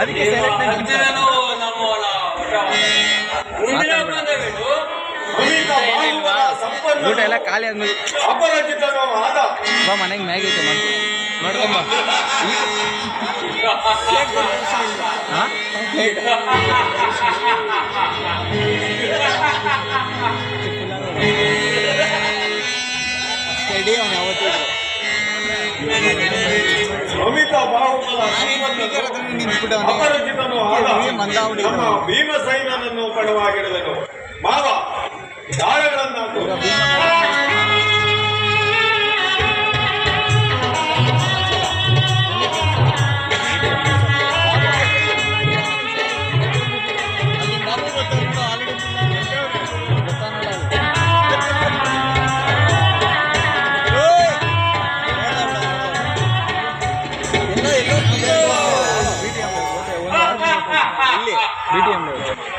ಅರ್ಜುನನು ನಮ್ಮವನ ಊಟ ಎಲ್ಲ ಖಾಲಿ ಆದ್ಮೇಲೆ ಮನೆಗೆ ಮ್ಯಾಗಿ ಐತೆ ನೋಡ್ಕೊಂಬ ಸ್ಟಡಿ ಅವನು ಯಾವತ್ತೂ ಭೀಮಸೈನನ್ನು ಪಣವಾಗಿಡುವನು ಮಾವ ದಾಳಗಳನ್ನು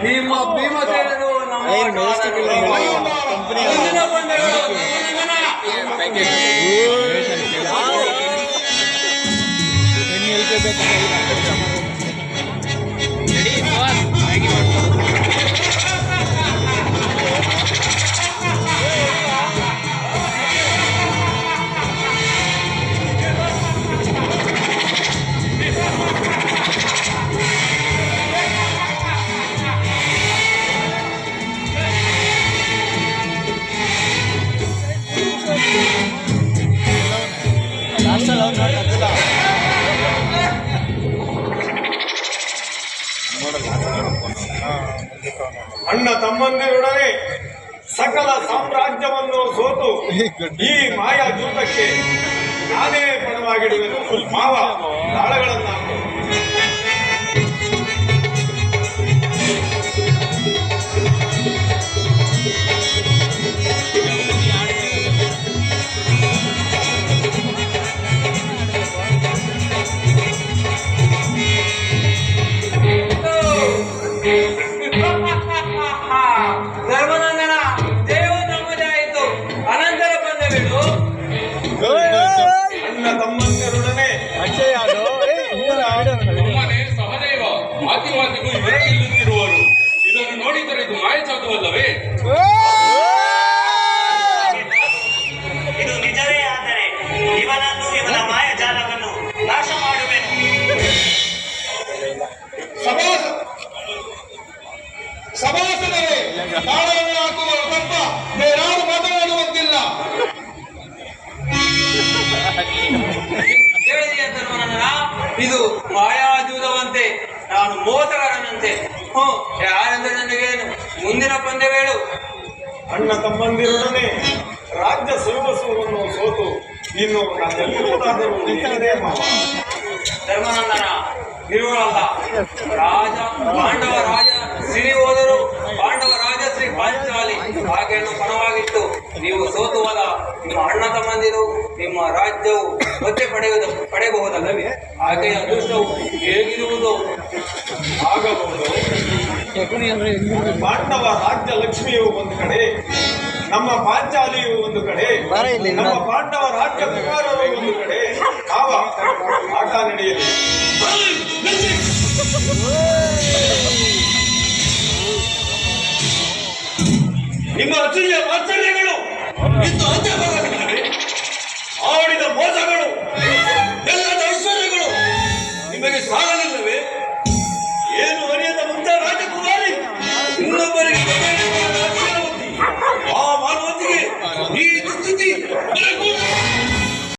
ನಿಮ್ಮ ಭೀಮಸೇನನು ಅಣ್ಣ ತಮ್ಮಂದಿರೊಡನೆ ಸಕಲ ಸಾಮ್ರಾಜ್ಯವನ್ನು ಸೋತು ಈ ಮಾಯಾ ಜೂತಕ್ಕೆ ನಾನೇ ಪಣವಾಗಿಡುವೆನು ಮಾವ ದಾಳಗಳನ್ನು ಧರ್ಮನಂದನ ದೇವ ನಮ್ಮದಾಯಿತು. ಅನಂತರ ಬಂದವೇನು ಅಣ್ಣ ತಮ್ಮಂದಿರೊಡನೆ ಸಹದೇವ ಮಾತಿ ಮಾತಿಗೂ ಇವರೇ ನಿಲ್ಲುತ್ತಿರುವರು. ಇದನ್ನು ನೋಡಿದರೆ ಇದು ಮಾಯಚಾತುವಲ್ಲವೇ? ಇದು ನಿಜವೇ ಆದರೆ ಇವನನ್ನು ಇವನ ಮಾಯಜಾಲವನ್ನು ನಾಶ ಮಾಡುವೆನು. ಸಭಾಸದರೇ ತಾಳವನ್ನು ಹಾಕುವ ತಪ್ಪ ಬೇರಾರು ಮಾತನಾಡುವಂತಿಲ್ಲ. ಹೇಳಿದೆಯ ಧರ್ಮನಂದನ, ಇದು ಮಾಯಾಜೂದವಂತೆ, ನಾನು ಮೋಸಗಾರನಂತೆ. ಯಾರೆಂದ್ರೆ ನನಗೇನು? ಮುಂದಿನ ಪಂದ್ಯವೇಳು. ಅಣ್ಣ ತಮ್ಮಂದಿರೊಡನೆ ರಾಜ್ಯ ಸರ್ವಸ್ವವನ್ನು ಸೋತು ಇನ್ನು ನಾನೆಲ್ಲಿರುವುದಾದರೂ ನಿಲ್ಲದೆ ಮಾವ. ಧರ್ಮನಂದನ ಇರುವಲ್ಲ, ರಾಜ ಪಾಂಡವ ರಾಜ ಸಿರಿ ಹೋದರು, ಪಾಂಡವ ರಾಜ ಶ್ರೀ ಪಾಂಚಾಲಿ ಹಾಗೆಯನ್ನು ಪಣವಾಗಿತ್ತು. ನೀವು ಸೋತುವಲ್ಲ, ನಿಮ್ಮ ಅಣ್ಣ ತಮ್ಮಂದಿರು ನಿಮ್ಮ ರಾಜ್ಯವು ಮತ್ತೆ ಪಡೆಯಬಹುದಲ್ಲವೇ? ಹಾಗೆಯ ಅದೃಷ್ಟವು ಹೇಗಿರುವುದು? ಆಗಬಹುದು. ಪಾಂಡವ ರಾಜ್ಯ ಲಕ್ಷ್ಮಿಯು ಒಂದು ಕಡೆ, ನಮ್ಮ ಪಾಂಚಾಲಿಯು ಒಂದು ಕಡೆ, ನಮ್ಮ ಪಾಂಡವ ರಾಜ್ಯ ಕುಮಾರರು ಒಂದು ಕಡೆ. ಆವ ಆಟ ನಡೆಯಲಿ. ನಿಮ್ಮ ಅಸೂಯ ವಾತ್ಸಲ್ಯಗಳು ಇಂದು ಅಂತ್ಯ